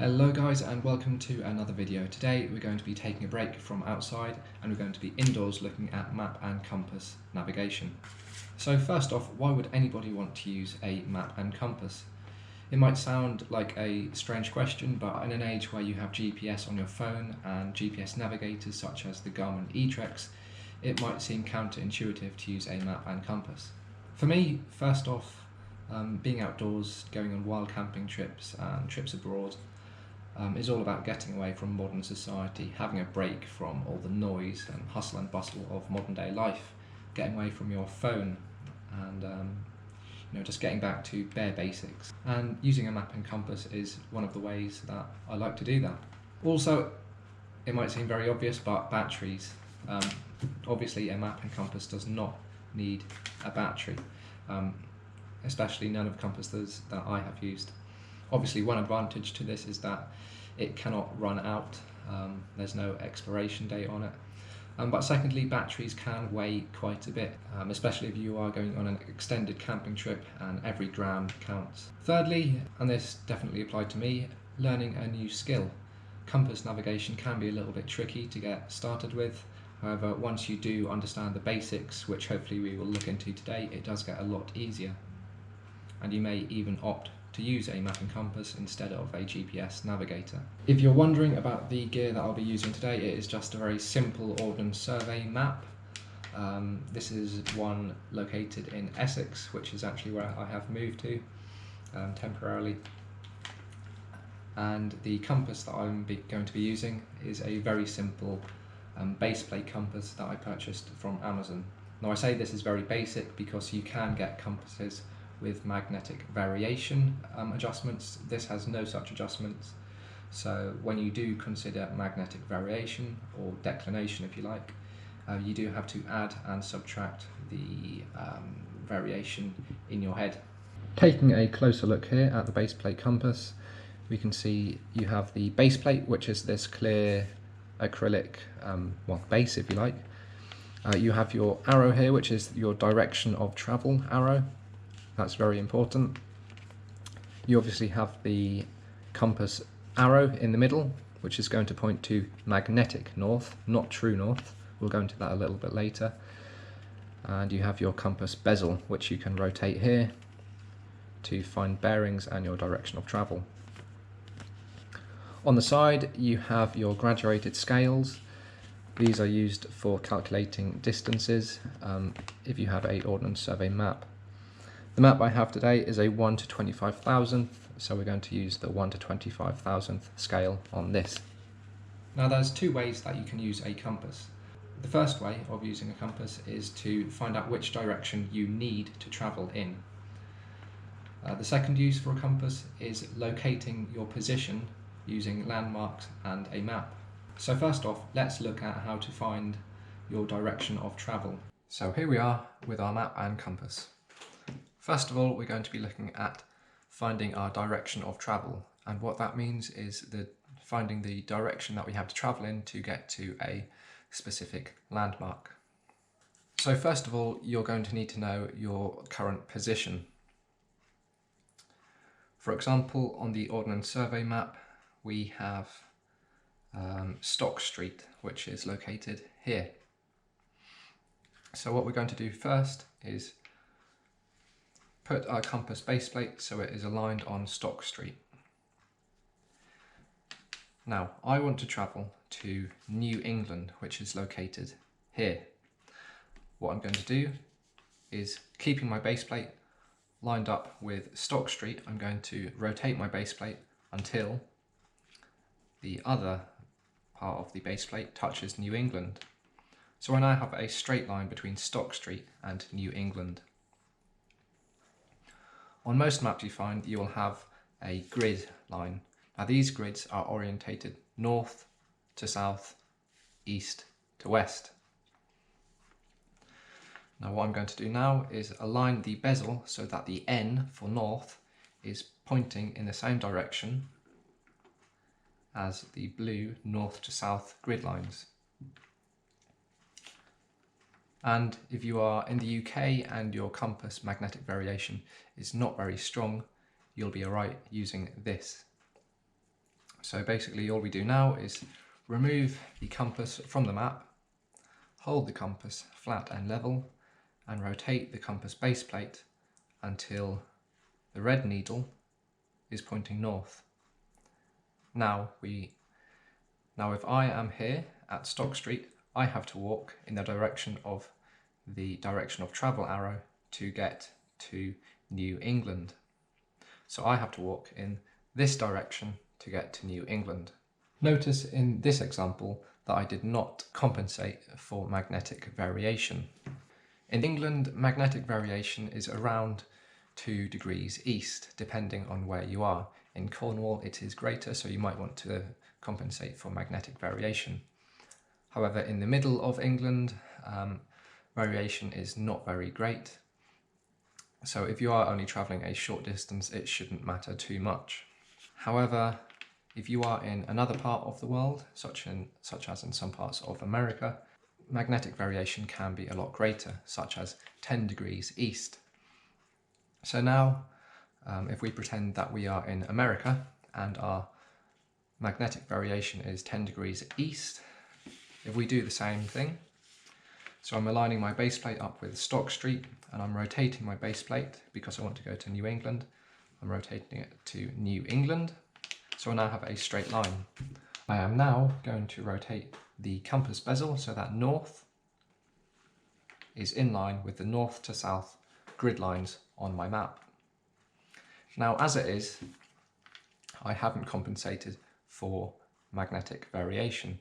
Hello guys and welcome to another video. Today we're going to be taking a break from outside and we're going to be indoors looking at map and compass navigation. So first off, why would anybody want to use a map and compass? It might sound like a strange question, but in an age where you have GPS on your phone and GPS navigators such as the Garmin eTrex, it might seem counterintuitive to use a map and compass. For me, first off, being outdoors, going on wild camping trips and trips abroad, is all about getting away from modern society, having a break from all the noise and hustle and bustle of modern day life, getting away from your phone and just getting back to bare basics. And using a map and compass is one of the ways that I like to do that. Also, it might seem very obvious, but batteries. Obviously a map and compass does not need a battery, especially none of the compasses that I have used. Obviously one advantage to this is that it cannot run out, there's no expiration date on it. But secondly, batteries can weigh quite a bit, especially if you are going on an extended camping trip and every gram counts. Thirdly, and this definitely applied to me, learning a new skill. Compass navigation can be a little bit tricky to get started with. However, once you do understand the basics, which hopefully we will look into today, it does get a lot easier. And you may even opt to use a map and compass instead of a GPS navigator. If you're wondering about the gear that I'll be using today, it is just a very simple Ordnance Survey map. This is one located in Essex, which is actually where I have moved to temporarily. And the compass that I'm going to be using is a very simple Baseplate Compass that I purchased from Amazon. Now I say this is very basic because you can get compasses with magnetic variation adjustments. This has no such adjustments, so when you do consider magnetic variation, or declination if you like, you do have to add and subtract the variation in your head. Taking a closer look here at the Baseplate Compass, we can see you have the base plate, which is this clear acrylic base if you like. You have your arrow here, which is your direction of travel arrow. That's very important. You obviously have the compass arrow in the middle, which is going to point to magnetic north, not true north. We'll go into that a little bit later. And you have your compass bezel, which you can rotate here to find bearings and your direction of travel. On the side, you have your graduated scales. These are used for calculating distances if you have a Ordnance Survey map. The map I have today is a 1 to 25,000th, so we're going to use the 1 to 25,000th scale on this. Now there's two ways that you can use a compass. The first way of using a compass is to find out which direction you need to travel in. The second use for a compass is locating your position using landmarks and a map. So first off, let's look at how to find your direction of travel. So here we are with our map and compass. First of all, we're going to be looking at finding our direction of travel, and what that means is finding the direction that we have to travel in to get to a specific landmark. So first of all, you're going to need to know your current position. For example, on the Ordnance Survey map, we have Stock Street, which is located here. So what we're going to do first is put our compass baseplate so it is aligned on Stock Street. Now, I want to travel to New England, which is located here. What I'm going to do is, keeping my baseplate lined up with Stock Street, I'm going to rotate my baseplate until the other part of the baseplate touches New England. So I now have a straight line between Stock Street and New England. On most maps you find you will have a grid line. Now these grids are orientated north to south, east to west. Now what I'm going to do now is align the bezel so that the N for north is pointing in the same direction as the blue north to south grid lines. And if you are in the UK and your compass magnetic variation is not very strong, you'll be alright using this. So basically all we do now is remove the compass from the map, hold the compass flat and level, and rotate the compass base plate until the red needle is pointing north. Now if I am here at Stock Street, I have to walk in the direction of travel arrow to get to New England. So I have to walk in this direction to get to New England. Notice in this example that I did not compensate for magnetic variation. In England, magnetic variation is around 2 degrees east, depending on where you are. In Cornwall it is greater, so you might want to compensate for magnetic variation. However, in the middle of England, variation is not very great. So if you are only travelling a short distance, it shouldn't matter too much. However, if you are in another part of the world, such as in some parts of America, magnetic variation can be a lot greater, such as 10 degrees east. So now, if we pretend that we are in America and our magnetic variation is 10 degrees east, if we do the same thing, so I'm aligning my base plate up with Stock Street and I'm rotating my base plate because I want to go to New England. I'm rotating it to New England, so I now have a straight line. I am now going to rotate the compass bezel so that north is in line with the north to south grid lines on my map. Now, as it is, I haven't compensated for magnetic variation.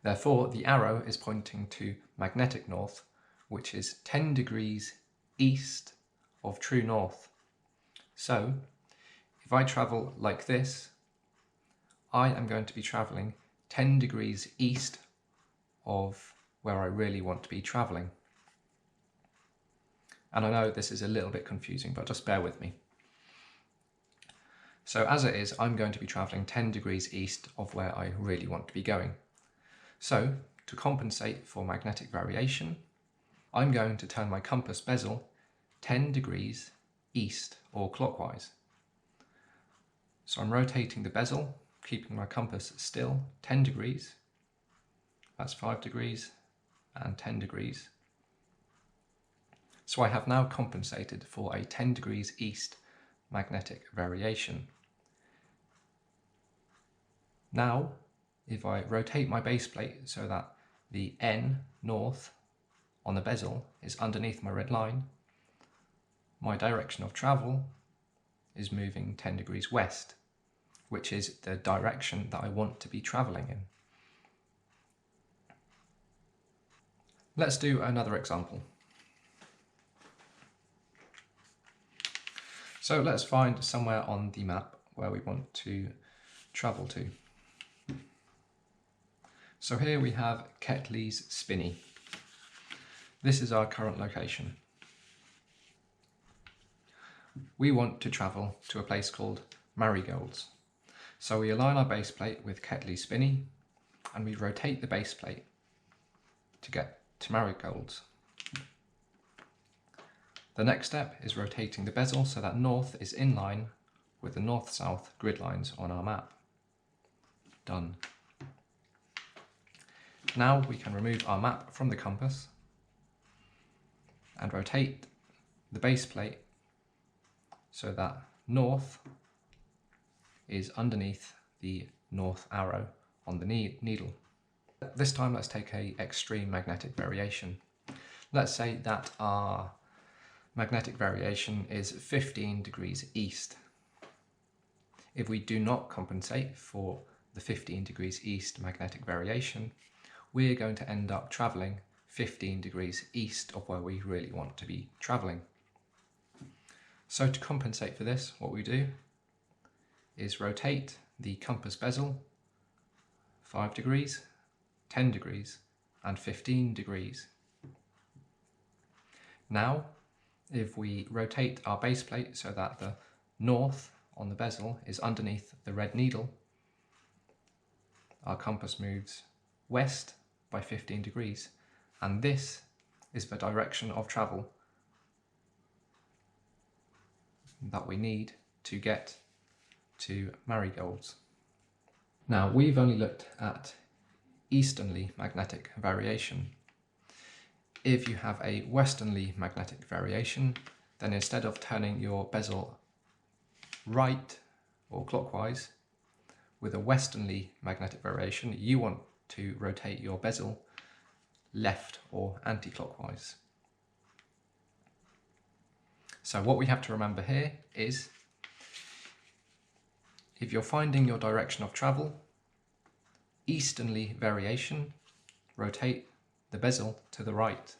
Therefore, the arrow is pointing to magnetic north, which is 10 degrees east of true north. So, if I travel like this, I am going to be travelling 10 degrees east of where I really want to be travelling. And I know this is a little bit confusing, but just bear with me. So as it is, I'm going to be travelling 10 degrees east of where I really want to be going. So to compensate for magnetic variation, I'm going to turn my compass bezel 10 degrees east or clockwise. So I'm rotating the bezel, keeping my compass still 10 degrees, that's 5 degrees and 10 degrees. So I have now compensated for a 10 degrees east magnetic variation. Now, if I rotate my base plate so that the N north on the bezel is underneath my red line, my direction of travel is moving 10 degrees west, which is the direction that I want to be travelling in. Let's do another example. So let's find somewhere on the map where we want to travel to. So here we have Ketley's Spinney. This is our current location. We want to travel to a place called Marigolds. So we align our base plate with Ketley's Spinney and we rotate the base plate to get to Marigolds. The next step is rotating the bezel so that north is in line with the north-south grid lines on our map. Done. Now we can remove our map from the compass and rotate the base plate so that north is underneath the north arrow on the needle. This time let's take an extreme magnetic variation. Let's say that our magnetic variation is 15 degrees east. If we do not compensate for the 15 degrees east magnetic variation, we're going to end up travelling 15 degrees east of where we really want to be travelling. So to compensate for this, what we do is rotate the compass bezel 5 degrees, 10 degrees and 15 degrees. Now, if we rotate our base plate so that the north on the bezel is underneath the red needle, our compass moves west by 15 degrees, and this is the direction of travel that we need to get to Marigolds. Now, we've only looked at easternly magnetic variation. If you have a westernly magnetic variation, then instead of turning your bezel right or clockwise, with a westernly magnetic variation, you want to rotate your bezel left or anti-clockwise. So what we have to remember here is, if you're finding your direction of travel, easternly variation, rotate the bezel to the right.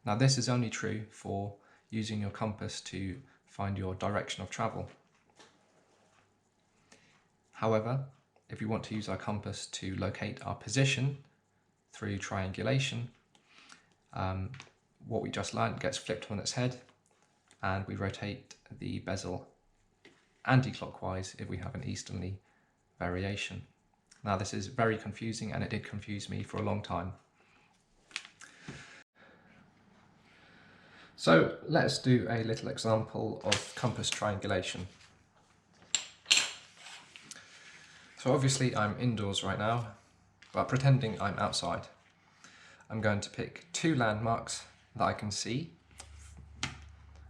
Now this is only true for using your compass to find your direction of travel. However, if we want to use our compass to locate our position through triangulation, what we just learned gets flipped on its head, and we rotate the bezel anti-clockwise if we have an easternly variation. Now this is very confusing, and it did confuse me for a long time. So let's do a little example of compass triangulation. So obviously I'm indoors right now, but pretending I'm outside. I'm going to pick two landmarks that I can see,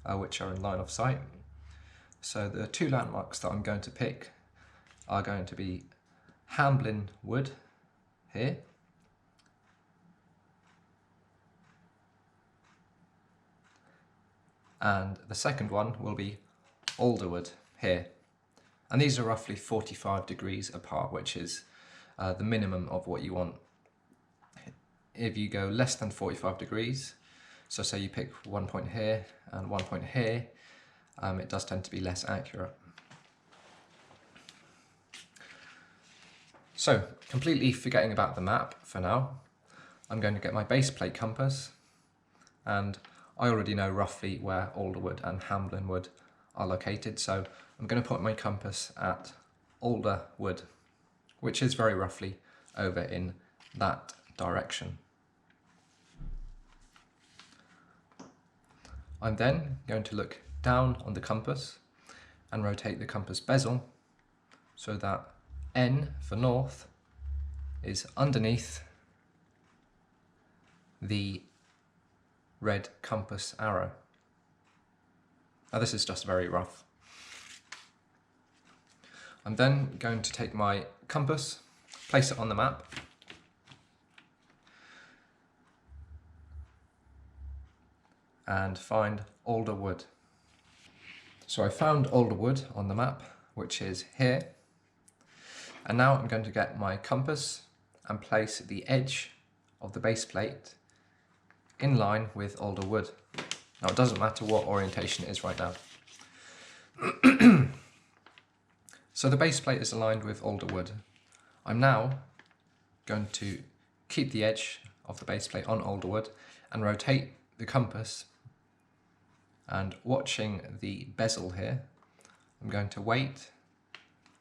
which are in line of sight. So the two landmarks that I'm going to pick are going to be Hamblin Wood here, and the second one will be Alderwood here. And these are roughly 45 degrees apart, which is the minimum of what you want. If you go less than 45 degrees, so say you pick 1 point here and 1 point here, it does tend to be less accurate. So, completely forgetting about the map for now, I'm going to get my baseplate compass, and I already know roughly where Alderwood and Hamblin Wood are located, so I'm going to put my compass at Alderwood, which is very roughly over in that direction. I'm then going to look down on the compass and rotate the compass bezel so that N for north is underneath the red compass arrow. Now this is just very rough. I'm then going to take my compass, place it on the map, and find Alderwood. So I found Alderwood on the map, which is here. And now I'm going to get my compass and place the edge of the base plate in line with Alderwood. Now it doesn't matter what orientation it is right now. So the base plate is aligned with Alderwood. I'm now going to keep the edge of the base plate on Alderwood and rotate the compass, and watching the bezel here, I'm going to wait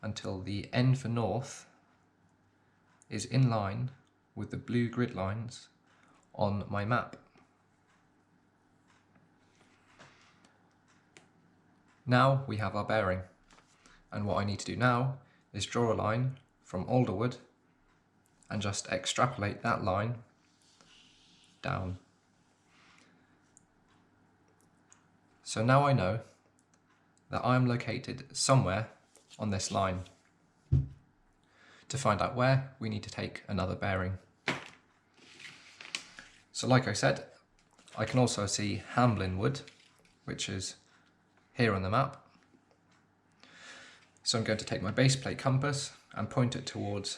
until the N for north is in line with the blue grid lines on my map. Now we have our bearing, and what I need to do now is draw a line from Alderwood and just extrapolate that line down. So now I know that I'm located somewhere on this line. To find out where, we need to take another bearing. So like I said, I can also see Hamblin Wood, which is here on the map. So I'm going to take my baseplate compass and point it towards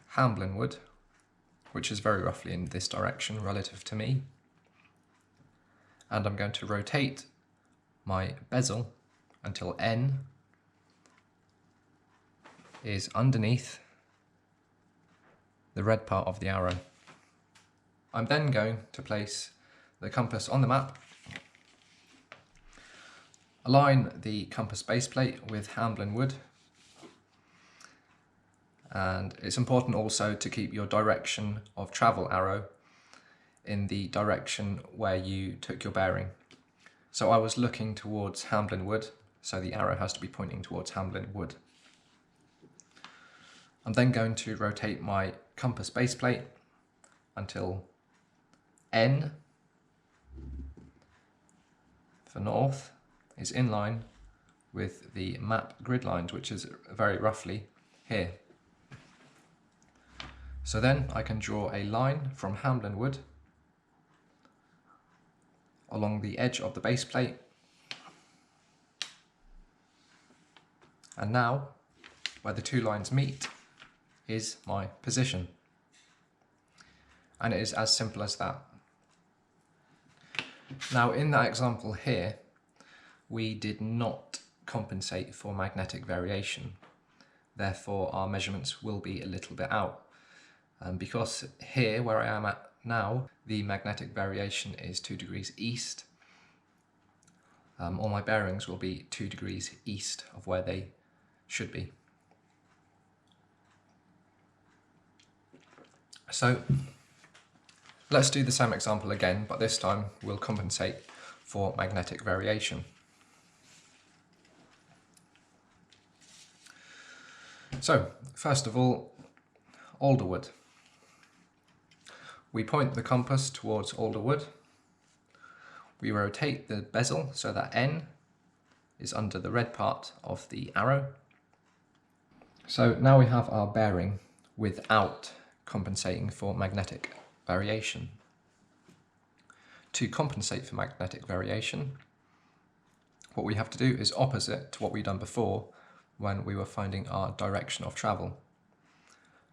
Hamblin Wood, which is very roughly in this direction relative to me. And I'm going to rotate my bezel until N is underneath the red part of the arrow. I'm then going to place the compass on the map, align the compass base plate with Hamblin Wood, and it's important also to keep your direction of travel arrow in the direction where you took your bearing. So I was looking towards Hamblin Wood, so the arrow has to be pointing towards Hamblin Wood. I'm then going to rotate my compass base plate until N for north is in line with the map grid lines, which is very roughly here. So then I can draw a line from Hamblin Wood along the edge of the base plate. And now, where the two lines meet is my position. And it is as simple as that. Now, in that example here, we did not compensate for magnetic variation. Therefore, our measurements will be a little bit out. Because here, where I am at now, the magnetic variation is 2 degrees east. All my bearings will be 2 degrees east of where they should be. So let's do the same example again, but this time we'll compensate for magnetic variation. So first of all, Alderwood. We point the compass towards Alderwood. We rotate the bezel so that N is under the red part of the arrow. So now we have our bearing without compensating for magnetic variation. To compensate for magnetic variation, what we have to do is opposite to what we've done before when we were finding our direction of travel.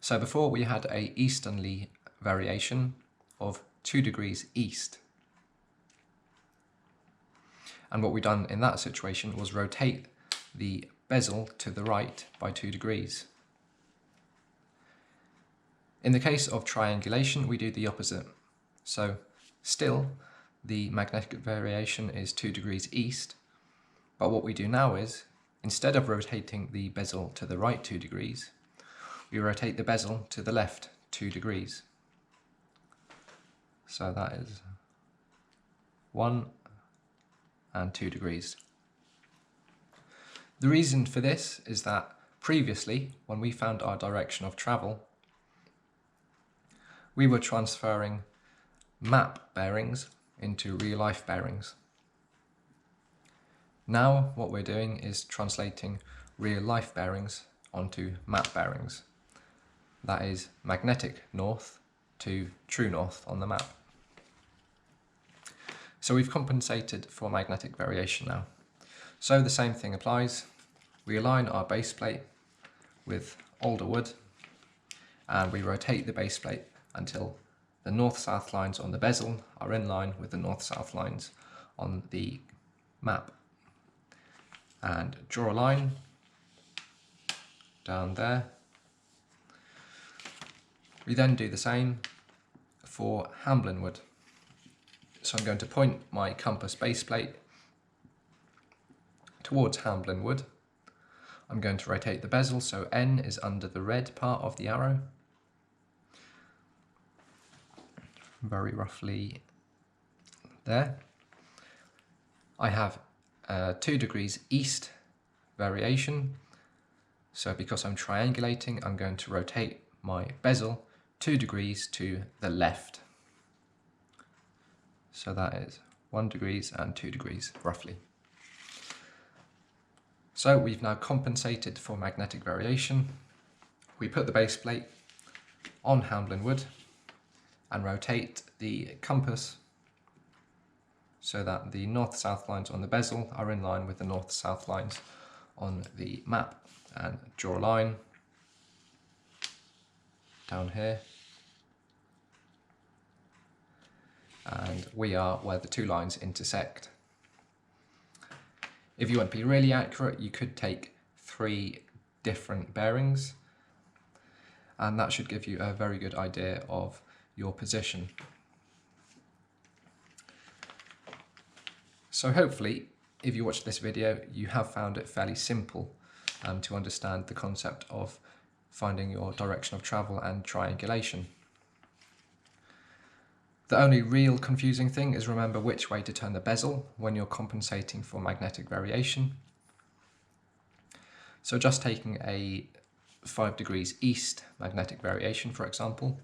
So before we had a easterly variation of 2 degrees east. And what we've done in that situation was rotate the bezel to the right by 2 degrees. In the case of triangulation, we do the opposite. So still, the magnetic variation is 2 degrees east, but what we do now is, instead of rotating the bezel to the right 2 degrees, we rotate the bezel to the left 2 degrees. So that is 1 and 2 degrees. The reason for this is that previously, when we found our direction of travel, we were transferring map bearings into real life bearings. Now what we're doing is translating real life bearings onto map bearings. That is magnetic north to true north on the map. So we've compensated for magnetic variation now. So the same thing applies. We align our base plate with Alderwood and we rotate the base plate until the north-south lines on the bezel are in line with the north-south lines on the map. And draw a line down there. We then do the same for Hamblin Wood. So I'm going to point my compass base plate towards Hamblin Wood. I'm going to rotate the bezel so N is under the red part of the arrow. Very roughly there. I have 2 degrees east variation. So because I'm triangulating, I'm going to rotate my bezel 2 degrees to the left. So that is 1 degrees and 2 degrees roughly. So we've now compensated for magnetic variation. We put the base plate on Hamblin Wood and rotate the compass so that the north-south lines on the bezel are in line with the north-south lines on the map, and draw a line down here. And we are where the two lines intersect. If you want to be really accurate, you could take 3 different bearings, and that should give you a very good idea of your position. So hopefully, if you watched this video, you have found it fairly simple to understand the concept of finding your direction of travel and triangulation. The only real confusing thing is remember which way to turn the bezel when you're compensating for magnetic variation. So just taking a 5 degrees east magnetic variation, for example,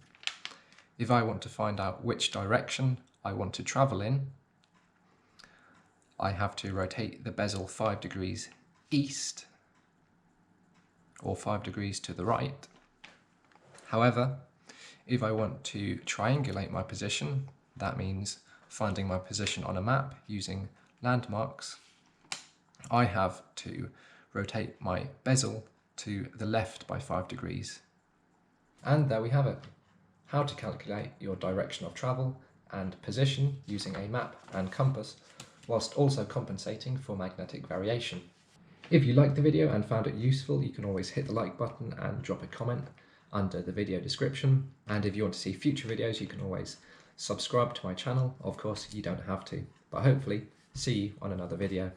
if I want to find out which direction I want to travel in, I have to rotate the bezel 5 degrees east or 5 degrees to the right. However, if I want to triangulate my position, that means finding my position on a map using landmarks, I have to rotate my bezel to the left by 5 degrees. And there we have it. How to calculate your direction of travel and position using a map and compass, whilst also compensating for magnetic variation. If you liked the video and found it useful, you can always hit the like button and drop a comment under the video description. And if you want to see future videos, you can always subscribe to my channel. Of course, you don't have to, but hopefully see you on another video.